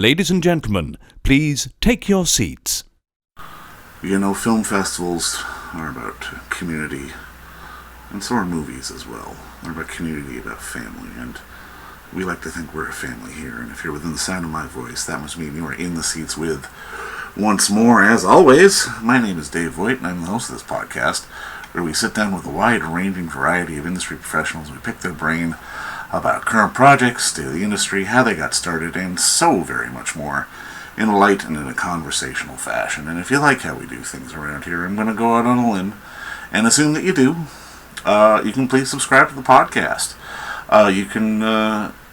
Ladies and gentlemen, please take your seats. You know, film festivals are about community, and so are movies as well. They're about community, about family, and we like to think we're a family here, and if you're within the sound of my voice, that must mean you are in the seats with, once more, as always, my name is Dave Voigt, and I'm the host of this podcast, where we sit down with a wide-ranging variety of industry professionals, and we pick their brain about current projects, state of the industry, how they got started, and so very much more, in a light and in a conversational fashion. And if you like how we do things around here, I'm going to go out on a limb and assume that you do. You can please subscribe to the podcast. You can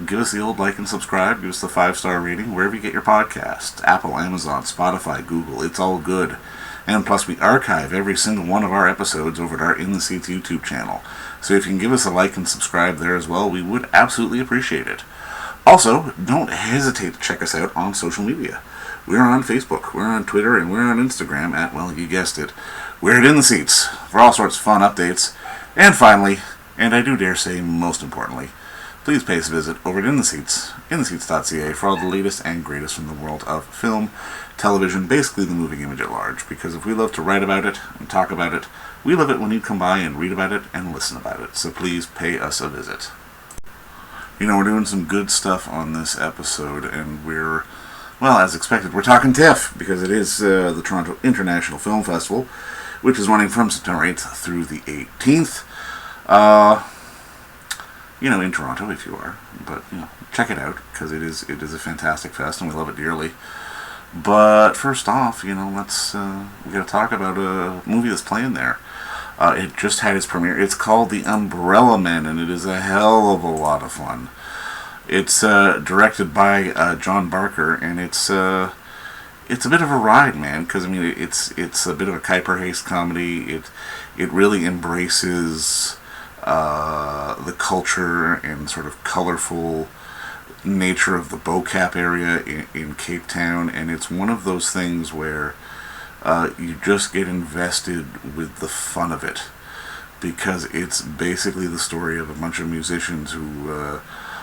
give us the old like and subscribe, give us the 5-star rating, wherever you get your podcasts. Apple, Amazon, Spotify, Google, it's all good. And plus, we archive every single one of our episodes over at our In the Seats YouTube channel. So if you can give us a like and subscribe there as well, we would absolutely appreciate it. Also, don't hesitate to check us out on social media. We're on Facebook, we're on Twitter, and we're on Instagram at, well, you guessed it, we're at In the Seats for all sorts of fun updates. And finally, and I do dare say most importantly, please pay us a visit over at In the Seats, intheseats.ca, for all the latest and greatest from the world of film, television, basically the moving image at large. Because if we love to write about it and talk about it, we love it when you come by and read about it and listen about it. So please pay us a visit. You know, we're doing some good stuff on this episode, and we're, well, as expected, we're talking TIFF, because it is the Toronto International Film Festival, which is running from September 8th through the 18th. You know, in Toronto, if you are. But, you know, check it out, because it is a fantastic fest, and we love it dearly. But first off, you know, we got to talk about a movie that's playing there. It just had its premiere. It's called The Umbrella Men, and it is a hell of a lot of fun. It's directed by John Barker, and it's a bit of a ride, man, because, I mean, it's a bit of a Kuiper heist comedy. It really embraces the culture and sort of colorful nature of the Bocap area in Cape Town, and it's one of those things where you just get invested with the fun of it, because it's basically the story of a bunch of musicians who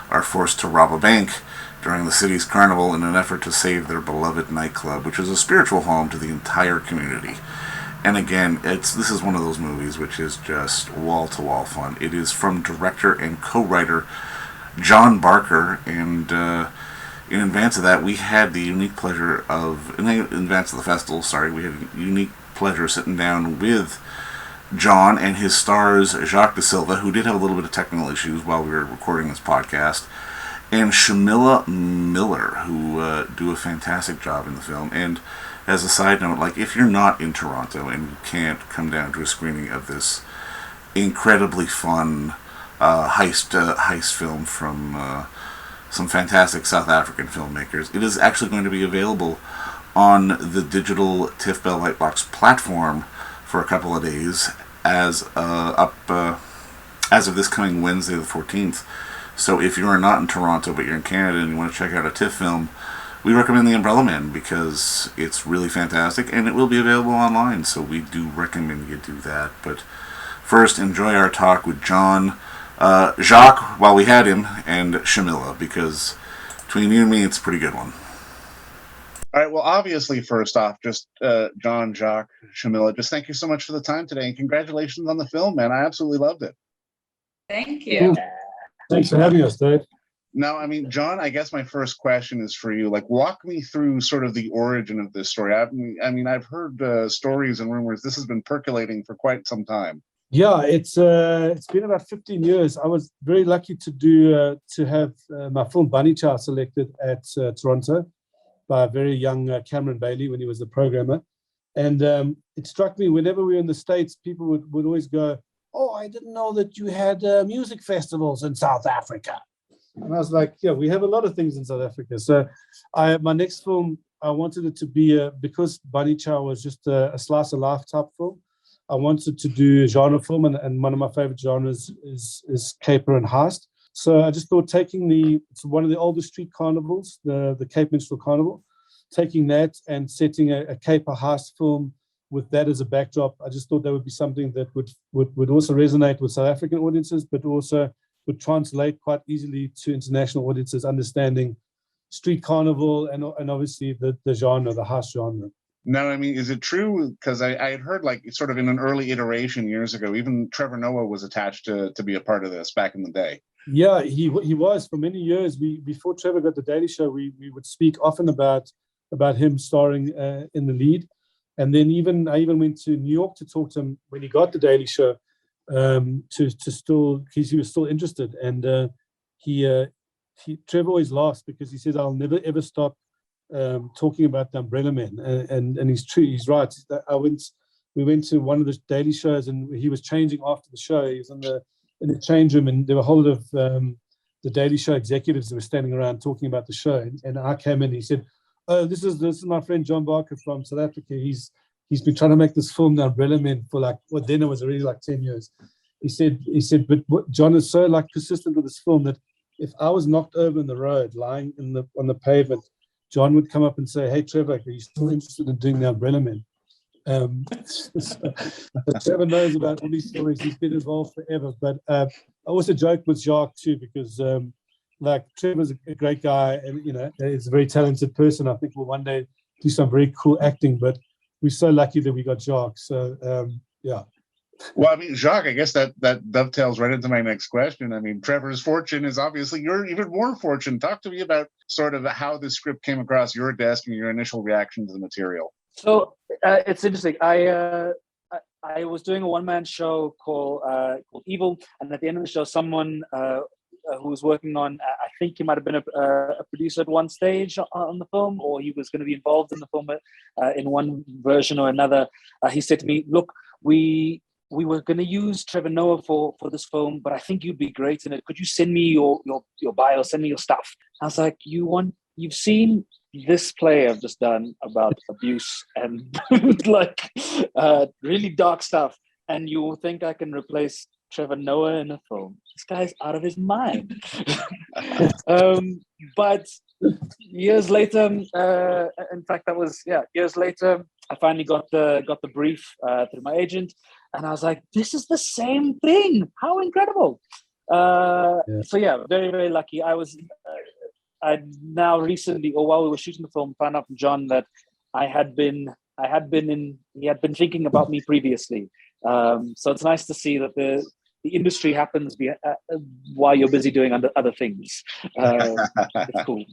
are forced to rob a bank during the city's carnival in an effort to save their beloved nightclub, which is a spiritual home to the entire community. And again, this is one of those movies which is just wall-to-wall fun. It is from director and co-writer John Barker, and in advance of that, we had the unique pleasure of, in advance of the festival, we had a unique pleasure sitting down with John and his stars, Jaques De Silva, who did have a little bit of technical issues while we were recording this podcast, and Shamilla Miller, who do a fantastic job in the film. And as a side note, like, if you're not in Toronto and you can't come down to a screening of this incredibly fun heist film from some fantastic South African filmmakers, it is actually going to be available on the digital TIFF Bell Lightbox platform for a couple of days as of this coming Wednesday the 14th. So if you are not in Toronto but you're in Canada and you want to check out a TIFF film, we recommend The Umbrella Men, because it's really fantastic, and it will be available online, so we do recommend you do that. But first, enjoy our talk with John, Jacques, while we had him, and Shamilla, because between you and me, it's a pretty good one. All right, well, obviously, first off, just John, Jacques, Shamilla, just thank you so much for the time today, and congratulations on the film, man. I absolutely loved it. Thank you. Thanks for having us, Dave. Now, I mean, John, I guess my first question is for you. Like, walk me through sort of the origin of this story. I mean, I've heard stories and rumors. This has been percolating for quite some time. Yeah, it's been about 15 years. I was very lucky to have my film Bunny Chow selected at Toronto by a very young Cameron Bailey when he was the programmer. And it struck me, whenever we were in the States, people would always go, "Oh, I didn't know that you had music festivals in South Africa." And I was like, yeah, we have a lot of things in South Africa. So my next film, I wanted it to be, because Bunny Chow was just a slice of life type film, I wanted to do genre film, and one of my favorite genres is caper and heist. So I just thought it's one of the oldest street carnivals, the Cape Minstrel Carnival, taking that and setting a caper heist film with that as a backdrop. I just thought that would be something that would also resonate with South African audiences, but also would translate quite easily to international audiences, understanding street carnival, and obviously the genre, the heist genre. Now, I mean, is it true? Because I had heard, like, sort of in an early iteration years ago, even Trevor Noah was attached to be a part of this back in the day. Yeah, he was for many years. Before Trevor got the Daily Show, we would speak often about him starring in the lead, and then I even went to New York to talk to him when he got the Daily Show, he was still interested, and Trevor always laughs because he says, "I'll never ever stop talking about the Umbrella Men," and he's true. He's right. We went to one of the Daily Shows, and he was changing after the show. He was in the change room, and there were a whole of the Daily Show executives that were standing around talking about the show. And I came in, and he said, "Oh, this is my friend John Barker from South Africa. He's been trying to make this film, The Umbrella Men, for then it was already like 10 years." He said, but John is so persistent with this film that if I was knocked over in the road, lying on the pavement, John would come up and say, "Hey, Trevor, are you still interested in doing The Umbrella Men?" Trevor knows about all these stories. He's been involved forever. But I also joke with Jacques too, because Trevor's a great guy, and he's a very talented person. I think we'll one day do some very cool acting. But we're so lucky that we got Jacques. So yeah. Well, I mean, Jacques, I guess that dovetails right into my next question. I mean, Trevor's fortune is obviously your even more fortune. Talk to me about sort of how this script came across your desk and your initial reaction to the material. So it's interesting. I was doing a one-man show called Evil, and at the end of the show, someone who was working on, I think he might have been a producer at one stage on the film, or he was going to be involved in the film in one version or another. He said to me, "Look, we were going to use Trevor Noah for this film, but I think you'd be great in it. Could you send me your bio, send me your stuff?" I was like, "You've seen this play I've just done about abuse and really dark stuff, and you think I can replace Trevor Noah in a film? This guy's out of his mind." But years later, in fact, years later, I finally got the brief through my agent, and I was like, "This is the same thing! How incredible!" So yeah, very, very lucky. I now recently, or while we were shooting the film, found out from John that he had been thinking about me previously. So it's nice to see that the industry happens while you're busy doing other things. It's cool.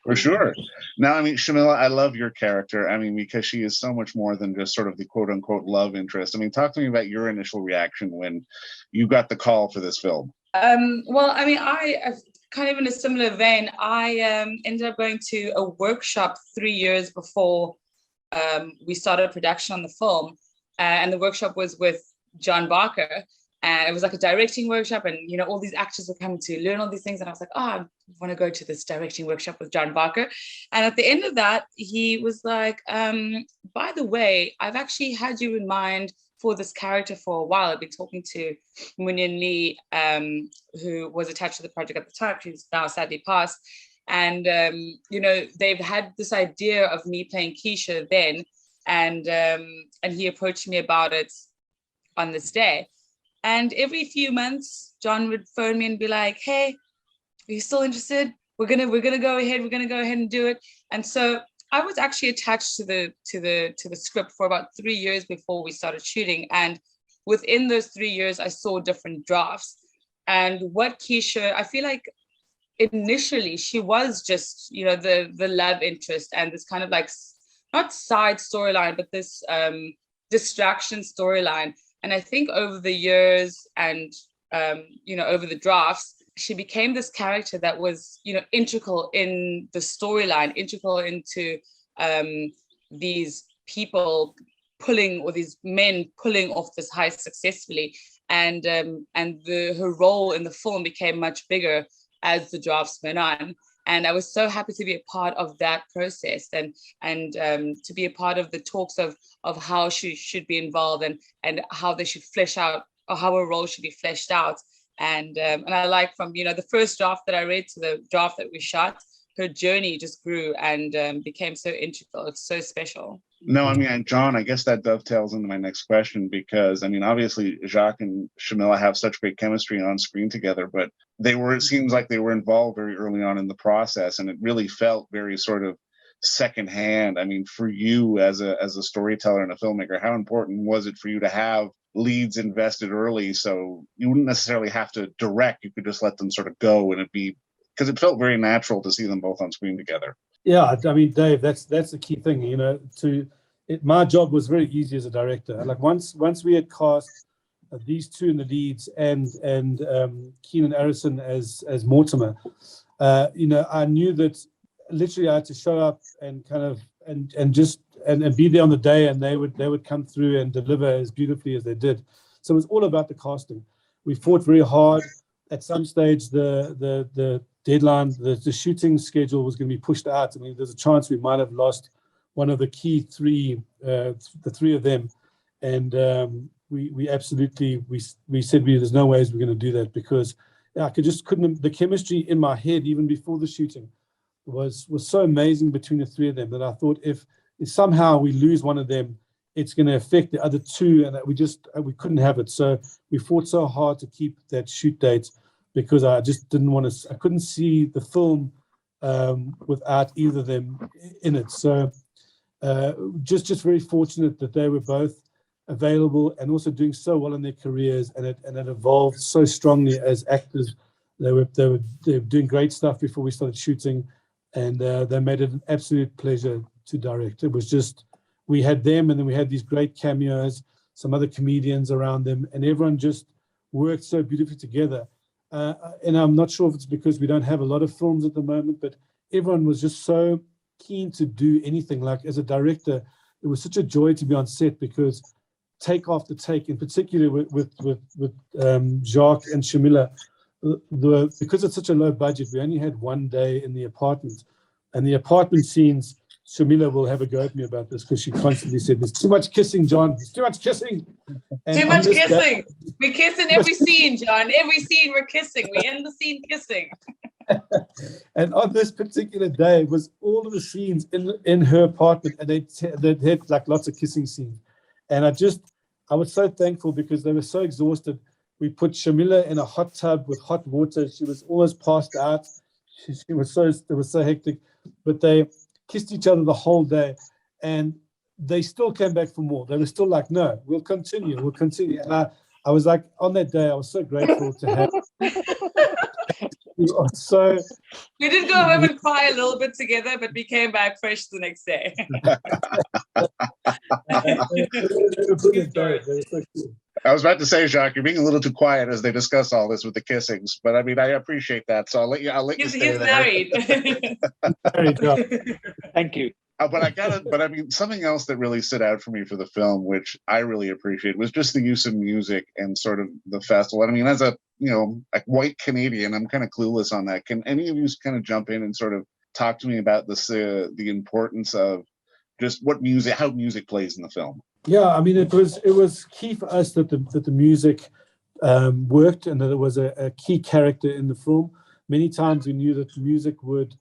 For sure. Now, I mean, Shamilla, I love your character. I mean, because she is so much more than just sort of the quote unquote love interest. I mean, talk to me about your initial reaction when you got the call for this film. Well, I mean, I kind of in a similar vein, I ended up going to a workshop 3 years before we started production on the film. And the workshop was with John Barker. And it was like a directing workshop, and all these actors were coming to learn all these things. And I was like, I want to go to this directing workshop with John Barker. And at the end of that, he was like, by the way, I've actually had you in mind for this character for a while. I've been talking to Munyan Lee, who was attached to the project at the time. She's now sadly passed. And, they've had this idea of me playing Keisha then. And he approached me about it on this day. And every few months, John would phone me and be like, "Hey, are you still interested? We're gonna go ahead. We're gonna go ahead and do it." And so I was actually attached to the script for about 3 years before we started shooting. And within those 3 years, I saw different drafts. And what Keisha, I feel like initially she was just the love interest and this kind of like not side storyline, but this distraction storyline. And I think over the years and, over the drafts, she became this character that was, integral in the storyline, integral into these people these men pulling off this heist successfully. And her role in the film became much bigger as the drafts went on. And I was so happy to be a part of that process and to be a part of the talks of how she should be involved and how they should flesh out, or how her role should be fleshed out. And I like from, the first draft that I read to the draft that we shot, her journey just grew and became so integral. It's so special. No, I mean, John, I guess that dovetails into my next question because, I mean, obviously Jacques and Shamilla have such great chemistry on screen together, but it seems like they were involved very early on in the process, and it really felt very sort of secondhand. I mean, for you as a storyteller and a filmmaker, how important was it for you to have leads invested early, so you wouldn't necessarily have to direct, you could just let them sort of go, and because it felt very natural to see them both on screen together? Yeah, I mean, Dave, that's the key thing, you know. My job was very easy as a director. Like once we had cast these two in the leads and Keenan Arison as Mortimer, you know, I knew that literally I had to show up and kind of and be there on the day, and they would come through and deliver as beautifully as they did. So it was all about the casting. We fought very hard. At some stage, the deadline, the shooting schedule was going to be pushed out. I mean, there's a chance we might have lost one of the key three, the three of them, and we absolutely said there's no ways we're going to do that, because I couldn't. The chemistry in my head even before the shooting was so amazing between the three of them that I thought if somehow we lose one of them, it's going to affect the other two, and that we couldn't have it. So we fought so hard to keep that shoot date, because I just didn't want to. I couldn't see the film without either of them in it. So just very fortunate that they were both available and also doing so well in their careers, and it evolved so strongly as actors. They were doing great stuff before we started shooting, and they made it an absolute pleasure to direct. It was just, we had them, and then we had these great cameos, some other comedians around them, and everyone just worked so beautifully together. And I'm not sure if it's because we don't have a lot of films at the moment, but everyone was just so keen to do anything. Like as a director, it was such a joy to be on set, because take after take, in particular with Jacques and Shamilla, because it's such a low budget, we only had one day in the apartment, and the apartment scenes, Shamilla will have a go at me about this, because she constantly said, "There's too much kissing, John. There's too much kissing." And too much kissing. We kiss in every scene, John. Every scene we're kissing. We end the scene kissing. And on this particular day, it was all of the scenes in her apartment, and they had like lots of kissing scenes. And I was so thankful, because they were so exhausted. We put Shamilla in a hot tub with hot water. She was almost passed out. It was so hectic, but they kissed each other the whole day, and they still came back for more. They were still like, "No, we'll continue. And I was like, on that day, I was so grateful to have. So we did go home and cry a little bit together, but we came back fresh the next day. I was about to say, Jacques, you're being a little too quiet as they discuss all this with the kissings, but I mean, I appreciate that, so I'll let you stay He's there. married. Thank you. But I mean, something else that really stood out for me for the film, which I really appreciate, was just the use of music and sort of the festival. I mean, as a white Canadian, I'm kind of clueless on that. Can any of you kind of jump in and sort of talk to me about this, the importance of just how music plays in the film? Yeah, I mean, it was key for us that the music worked, and that it was a key character in the film. Many times we knew that the music would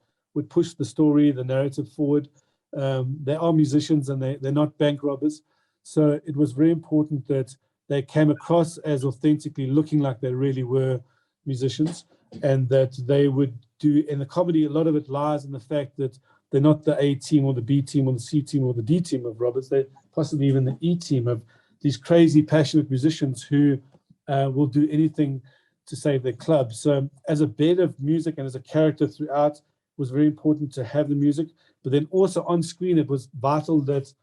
push the story, the narrative forward. They are musicians, and they're not bank robbers. So it was very important that they came across as authentically looking like they really were musicians, and that they would do, in the comedy, a lot of it lies in the fact that they're not the A team or the B team or the C team or the D team of robbers. They're possibly even the E team of these crazy, passionate musicians who will do anything to save their club. So as a bed of music and as a character throughout, it was very important to have the music. But then also on screen, it was vital that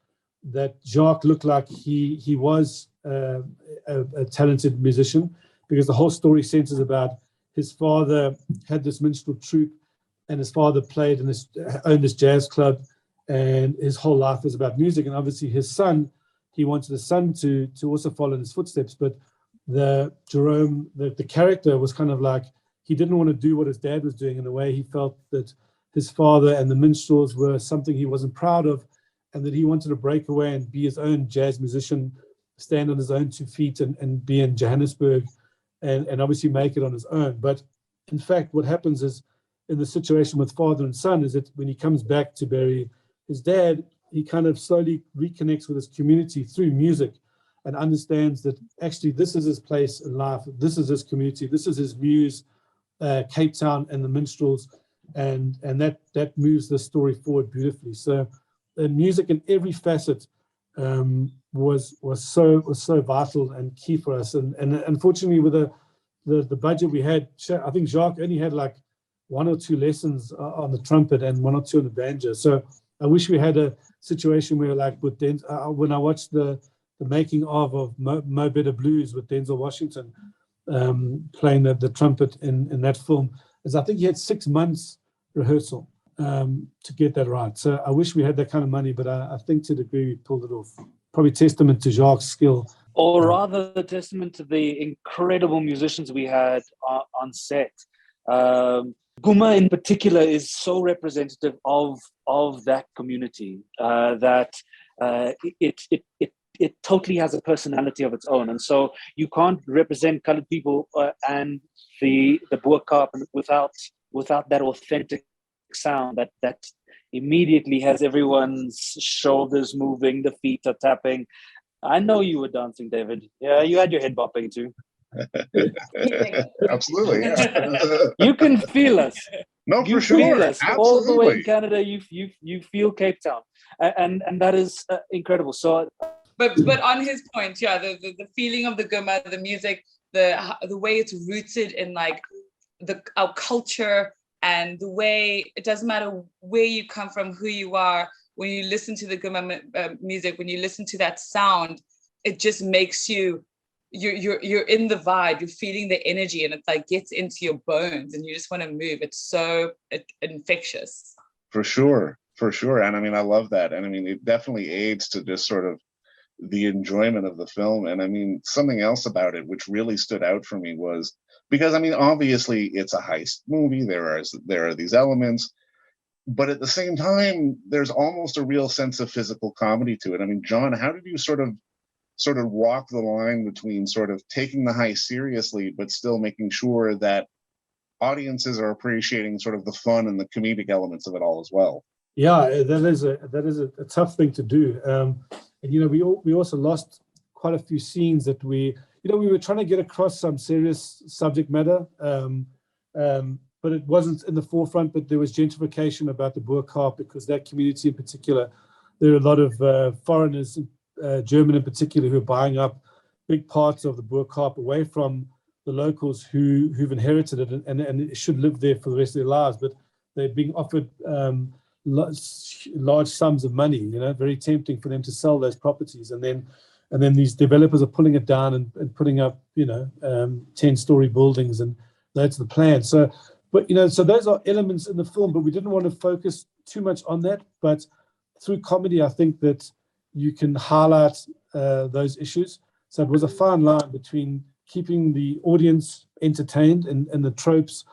Jacques looked like he was a talented musician, because the whole story centers about his father had this minstrel troupe, and his father played and owned this jazz club, and his whole life was about music. And obviously his son, he wanted his son to also follow in his footsteps. But Jerome, the character, was kind of like, he didn't want to do what his dad was doing. In a way, he felt that his father and the minstrels were something he wasn't proud of, and that he wanted to break away and be his own jazz musician, stand on his own 2 feet and be in Johannesburg and obviously make it on his own. But in fact, what happens is, in the situation with father and son, is that when he comes back to bury his dad, he kind of slowly reconnects with his community through music, and understands that actually this is his place in life, this is his community, this is his muse, Cape Town and the minstrels, and that moves the story forward beautifully. So the music in every facet was so vital and key for us. And unfortunately, with the budget we had, I think Jacques only had like 1 or 2 lessons on the trumpet and 1 or 2 on the banjo. So I wish we had a situation where, like with when I watched the making of Mo Better Blues with Denzel Washington playing the trumpet in that film, is I think he had 6 months rehearsal to get that right. So I wish we had that kind of money, but I think to the degree we pulled it off. Probably testament to Jacques' skill. Or rather, the testament to the incredible musicians we had on set. Goema in particular is so representative of that community that it totally has a personality of its own, and so you can't represent colored people and the Boer Carp without that authentic sound that immediately has everyone's shoulders moving, the feet are tapping. I know you were dancing, David. Yeah, you had your head bopping too. Absolutely, yeah. You can feel us. No, You for sure. feel us Absolutely. all the way in Canada. You feel Cape Town, and that is incredible. So, but on his point, yeah, the feeling of the Goema, the music, the way it's rooted in like our culture, and the way it doesn't matter where you come from, who you are. When you listen to the Goema music, when you listen to that sound, it just makes you're in the vibe, you're feeling the energy, and it like gets into your bones and you just want to move. It's so infectious. For sure. And I mean, I love that. And I mean, it definitely aids to just sort of the enjoyment of the film. And I mean, something else about it, which really stood out for me was, because I mean, obviously it's a heist movie. There are these elements, but at the same time, there's almost a real sense of physical comedy to it. I mean, John, how did you sort of walk the line between sort of taking the heist seriously, but still making sure that audiences are appreciating sort of the fun and the comedic elements of it all as well? Yeah, that is a tough thing to do. And you know, we also lost quite a few scenes that we were trying to get across some serious subject matter, but it wasn't in the forefront. But there was gentrification about the Boer Carp, because that community in particular, there are a lot of foreigners, German in particular, who are buying up big parts of the Boer Carp away from the locals who've inherited it and should live there for the rest of their lives. But they're being offered large sums of money, very tempting for them to sell those properties. And then these developers are pulling it down and putting up, 10-story buildings, and that's the plan. So those are elements in the film, but we didn't want to focus too much on that. But through comedy, I think that you can highlight those issues. So it was a fine line between keeping the audience entertained and the tropes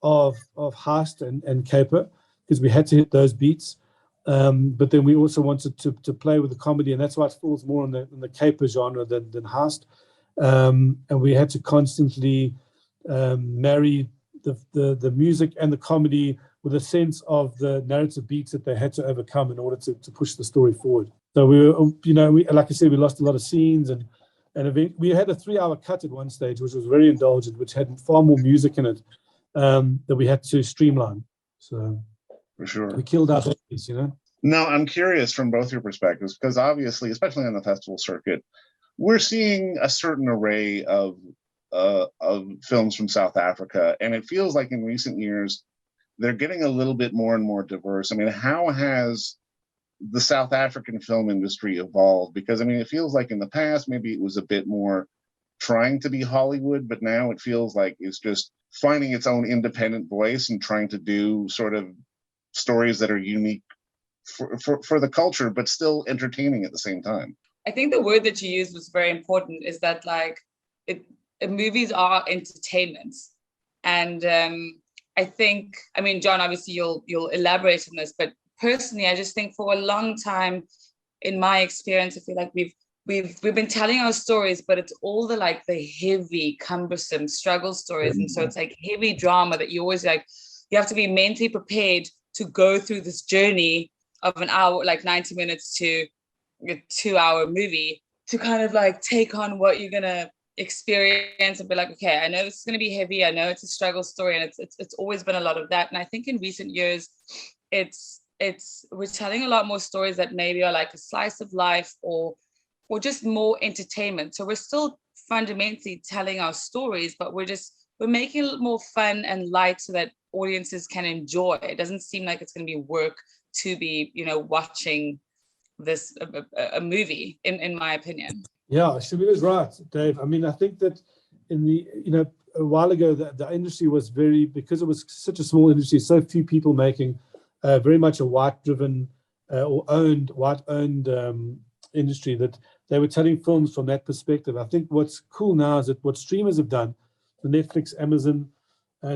of heist and caper, because we had to hit those beats. But then we also wanted to play with the comedy, and that's why it falls more on the caper genre than heist. And we had to constantly marry the music and the comedy with a sense of the narrative beats that they had to overcome in order to push the story forward. So we were, like I said, we lost a lot of scenes, and we had a 3-hour cut at one stage, which was very indulgent, which had far more music in it that we had to streamline. So for sure, we killed our babies, Now, I'm curious from both your perspectives, because obviously, especially on the festival circuit, we're seeing a certain array of films from South Africa, and it feels like in recent years they're getting a little bit more and more diverse. I mean, how has the South African film industry evolved? Because I mean, it feels like in the past maybe it was a bit more trying to be Hollywood, but now it feels like it's just finding its own independent voice and trying to do sort of stories that are unique for the culture, but still entertaining at the same time. I think the word that you used was very important, is that movies are entertainment. And I think, I mean, John, obviously you'll elaborate on this, but personally, I just think for a long time, in my experience, I feel like we've been telling our stories, but it's all the heavy, cumbersome struggle stories. And so it's like heavy drama that you always you have to be mentally prepared to go through this journey of an hour, 90 minutes to a 2-hour movie, to kind of take on what you're gonna experience and be like, okay, I know this is going to be heavy. I know it's a struggle story, and it's always been a lot of that. And I think in recent years, we're telling a lot more stories that maybe are like a slice of life or just more entertainment. So we're still fundamentally telling our stories, but we're making it more fun and light so that audiences can enjoy. It doesn't seem like it's going to be work to be, watching this a movie, in my opinion. Yeah, Shamilla's right, Dave. I mean, I think that in the, a while ago, the industry was because it was such a small industry, so few people making, very much a white-driven or white-owned industry, that they were telling films from that perspective. I think what's cool now is that what streamers have done, the Netflix, Amazon,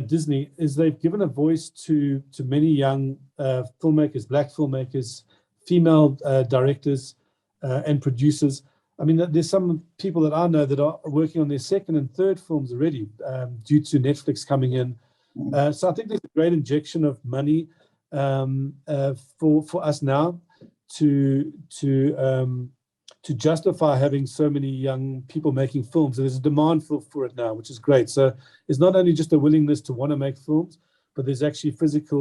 Disney, is they've given a voice to many young filmmakers, black filmmakers, female directors, and producers. I mean, there's some people that I know that are working on their second and third films already due to Netflix coming in. So I think there's a great injection of money for us now to justify having so many young people making films. So there's a demand for it now, which is great. So it's not only just a willingness to want to make films, but there's actually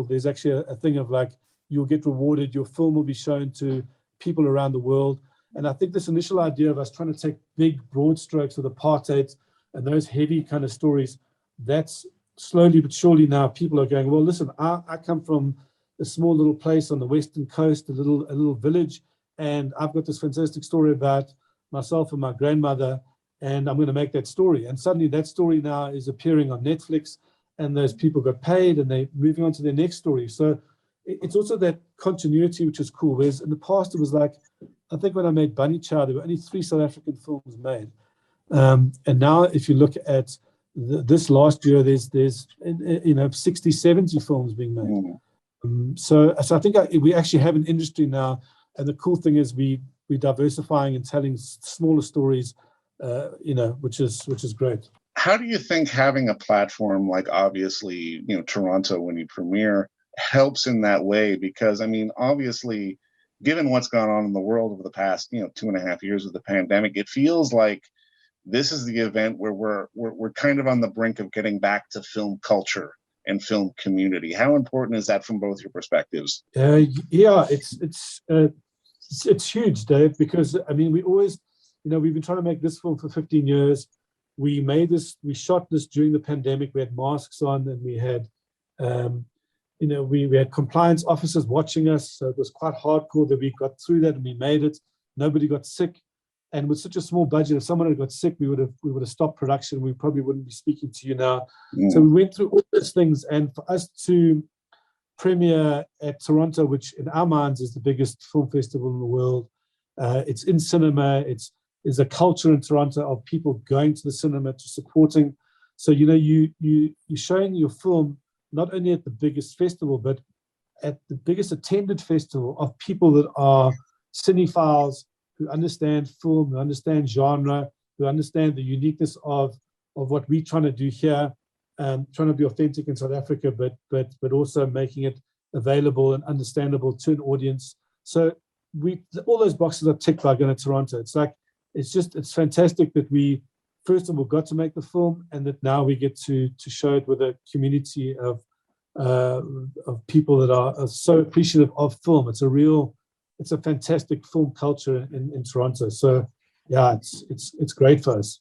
there's actually a thing of like, you'll get rewarded, your film will be shown to people around the world. And I think this initial idea of us trying to take big, broad strokes with apartheid and those heavy kind of stories, that's slowly but surely now people are going, well, listen, I come from a small little place on the western coast, a little village, and I've got this fantastic story about myself and my grandmother, and I'm going to make that story. And suddenly that story now is appearing on Netflix, and those people got paid, and they're moving on to their next story. So it's also that continuity, which is cool. Whereas in the past, it was like, I think when I made Bunny Chow, there were only 3 South African films made. And now if you look at this last year, there's 60, 70 films being made. So I think we actually have an industry now. And the cool thing is we're diversifying and telling smaller stories, which is great. How do you think having a platform like, obviously, Toronto, when you premiere, helps in that way? Because, I mean, obviously, given what's gone on in the world over the past, 2.5 years with the pandemic, it feels like this is the event where we're kind of on the brink of getting back to film culture and film community. How important is that from both your perspectives? Yeah, it's huge, Dave, because I mean, we always, we've been trying to make this film for 15 years. We shot this during the pandemic. We had masks on, and we had, we had compliance officers watching us. So it was quite hardcore that we got through that and we made it. Nobody got sick. And with such a small budget, if someone had got sick, we would have stopped production. We probably wouldn't be speaking to you now. So we went through all those things, and for us to premiere at Toronto, which in our minds is the biggest film festival in the world, it's in cinema. There's a culture in Toronto of people going to the cinema, to supporting. So you're showing your film not only at the biggest festival, but at the biggest attended festival of people that are cinephiles, who understand film, who understand genre, who understand the uniqueness of what we're trying to do here, trying to be authentic in South Africa, but also making it available and understandable to an audience. So all those boxes are ticked by going to Toronto. It's fantastic that we first of all got to make the film, and that now we get to show it with a community of people that are so appreciative of film. It's a fantastic film culture in Toronto. So yeah, it's great for us.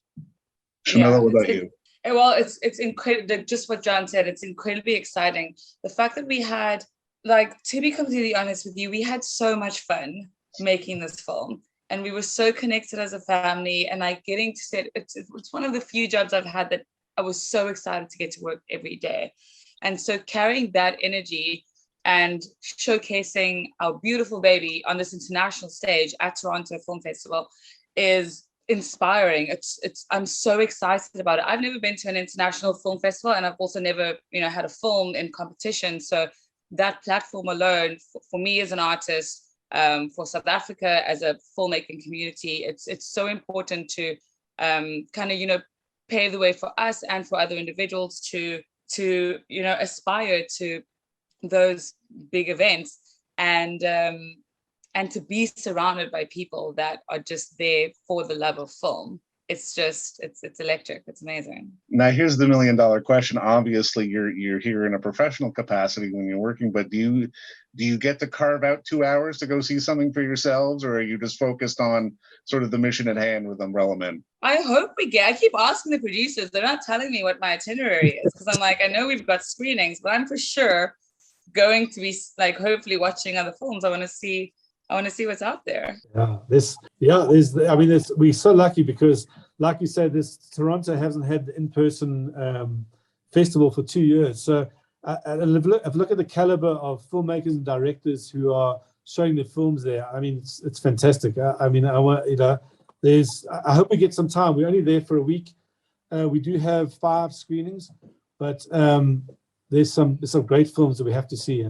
Shamilla, what about you? Well, it's incredible. Just what John said, it's incredibly exciting. The fact that we had, to be completely honest with you, we had so much fun making this film, and we were so connected as a family. And getting to say it's one of the few jobs I've had that I was so excited to get to work every day. And so carrying that energy and showcasing our beautiful baby on this international stage at Toronto Film Festival is inspiring. I'm so excited about it. I've never been to an international film festival, and I've also never, had a film in competition. So that platform alone, for me as an artist, for South Africa as a filmmaking community, it's so important to pave the way for us and for other individuals to aspire to those big events, and to be surrounded by people that are just there for the love of film. it's electric. It's amazing. Now, here's the $1 million question. Obviously, you're here in a professional capacity when you're working, but do you get to carve out 2 hours to go see something for yourselves, or are you just focused on sort of the mission at hand with Umbrella Men? I hope we get. I keep asking the producers. They're not telling me what my itinerary is because I'm like, I know we've got screenings, but I'm for sure going to be like hopefully watching other films. I want to see what's out there. We're so lucky because, like you said, Toronto hasn't had the in-person festival for 2 years. So I've looked at the caliber of filmmakers and directors who are showing their films there. I mean, it's fantastic. I hope we get some time. We're only there for a week. We do have 5 screenings, but there's some great films that we have to see.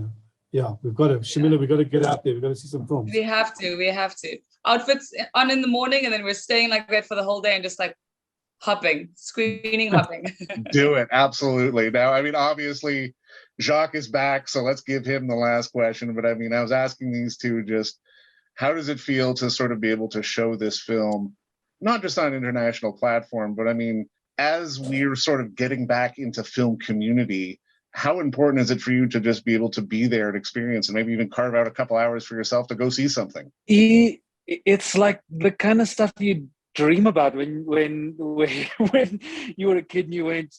Yeah, we've got to, Shamilla, we've got to get out there. We've got to see some films. We have to. Outfits on in the morning, and then we're staying like that for the whole day and just like hopping. Do it, absolutely. Now, I mean, obviously, Jacques is back, so let's give him the last question. But I mean, I was asking these two just, how does it feel to sort of be able to show this film, not just on an international platform, but I mean, as we're sort of getting back into film community, how important is it for you to just be able to be there and experience and maybe even carve out a couple hours for yourself to go see something? It's like the kind of stuff you dream about when you were a kid and you went,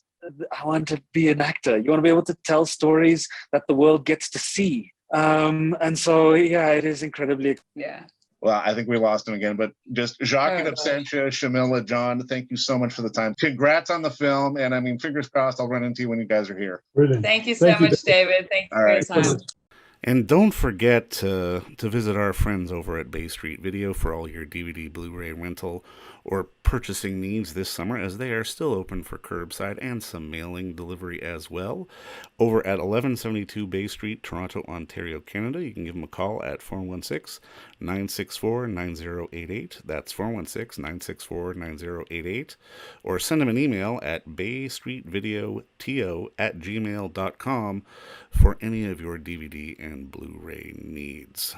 I want to be an actor. You want to be able to tell stories that the world gets to see. And so, yeah, it is incredibly. Yeah. Well, I think we lost him again, but just Jacques in absentia, Shamilla, John, thank you so much for the time. Congrats on the film. And I mean, fingers crossed, I'll run into you when you guys are here. Brilliant. Thank you so much, David. Thank you for your time. And don't forget to visit our friends over at Bay Street Video for all your DVD, Blu-ray rental, or purchasing needs this summer, as they are still open for curbside and some mailing delivery as well. Over at 1172 Bay Street, Toronto, Ontario, Canada, you can give them a call at 416-964-9088. That's 416-964-9088. Or send them an email at baystreetvideoto@gmail.com for any of your DVD and Blu-ray needs.